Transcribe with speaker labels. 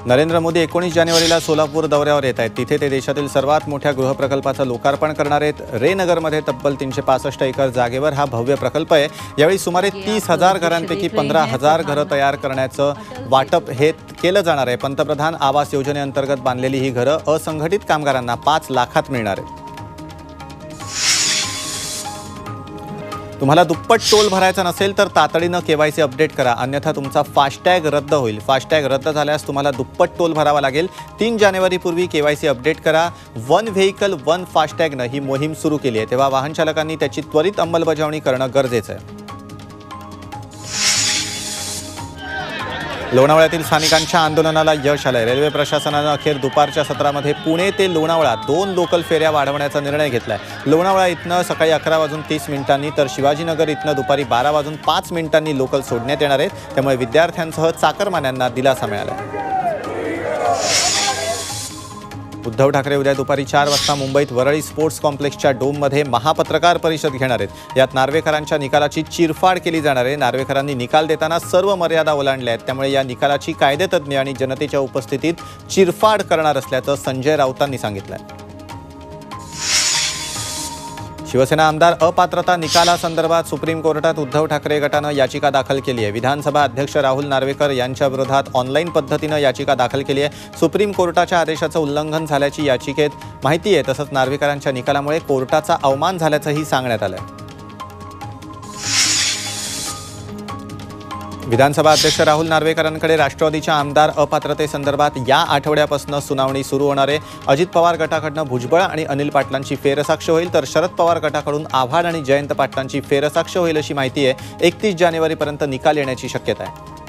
Speaker 1: नरेंद्र मोदी 19 जानेवारीला सोलापूर दौऱ्यावर येत आहेत। तिथे ते देशातील सर्वात मोठ्या गृहप्रकल्पाचं लोकार्पण करणार आहेत। रेनगरमध्ये तब्बल 365 एकर जागेवर हा भव्य प्रकल्प आहे। यावेळी सुमारे 30,000 घरांपैकी 15,000 घरं तयार करण्याचं वाटप हे केलं जाणार आहे। पंतप्रधान आवास योजनेअंतर्गत बांधलेली ही घरं असंघटित कामगारांना 5 लाखात मिळणार आहेत। तुम्हाला दुप्पट टोल भरायचा नसेल तर तातडीनं केवायसी अपडेट करा, अन्यथा तुमचा फास्टॅग रद्द होईल। फास्टॅग रद्द झाल्यास तुम्हाला दुप्पट टोल भरावा लागेल। 3 जानेवारीपूर्वी केवायसी अपडेट करा। वन व्हेकल वन फास्टॅगनं ही मोहीम सुरू केली आहे, तेव्हा वाहन चालकांनी त्याची त्वरित अंमलबजावणी करणं गरजेचं आहे। लोणावळ्यातील स्थानिकांच्या आंदोलनाला यश आलंय। रेल्वे प्रशासनानं अखेर दुपारच्या सत्रामध्ये पुणे ते लोणावळा 2 लोकल फेऱ्या वाढवण्याचा निर्णय घेतलाय। लोणावळा इथनं सकाळी 11:30 तर शिवाजीनगर इथनं दुपारी 12:05 लोकल सोडण्यात येणार आहेत। त्यामुळे विद्यार्थ्यांसह चाकरमान्यांना दिलासा मिळाला। उद्धव ठाकरे उद्या दुपारी 4 वाजता मुंबईत वरळी स्पोर्ट्स कॉम्प्लेक्सच्या डोममध्ये महापत्रकार परिषद घेणार आहेत। यात नार्वेकरांच्या निकालाची चिरफाड केली जाणार आहे। नार्वेकरांनी निकाल देताना सर्व मर्यादा ओलांडल्या आहेत, त्यामुळे या निकालाची कायदेतज्ञ आणि जनतेच्या उपस्थितीत चिरफाड करणार असल्याचं संजय राऊतांनी सांगितलं। शिवसेना आमदार अपात्रता निकालासंदर्भात सुप्रीम कोर्टात उद्धव ठाकरे गटानं याचिका दाखल केली आहे। विधानसभा अध्यक्ष राहुल नार्वेकर यांच्या विरोधात ऑनलाईन पद्धतीनं याचिका दाखल केली आहे। सुप्रीम कोर्टाच्या आदेशाचं उल्लंघन झाल्याची याचिकेत माहिती आहे। तसंच नार्वेकरांच्या निकालामुळे कोर्टाचा अवमान झाल्याचंही सांगण्यात आलं आहे। विधानसभा अध्यक्ष राहुल नार्वेकरांकडे राष्ट्रवादीच्या आमदार अपात्रतेसंदर्भात या आठवड्यापासून सुनावणी सुरू होणार आहे। अजित पवार गटाकडून भुजबळ आणि अनिल पाटलांची फेरसाक्ष होईल, तर शरद पवार गटाकडून आव्हाड आणि जयंत पाटलांची फेरसाक्ष होईल अशी माहिती आहे। 31 जानेवारीपर्यंत निकाल येण्याची शक्यता आहे।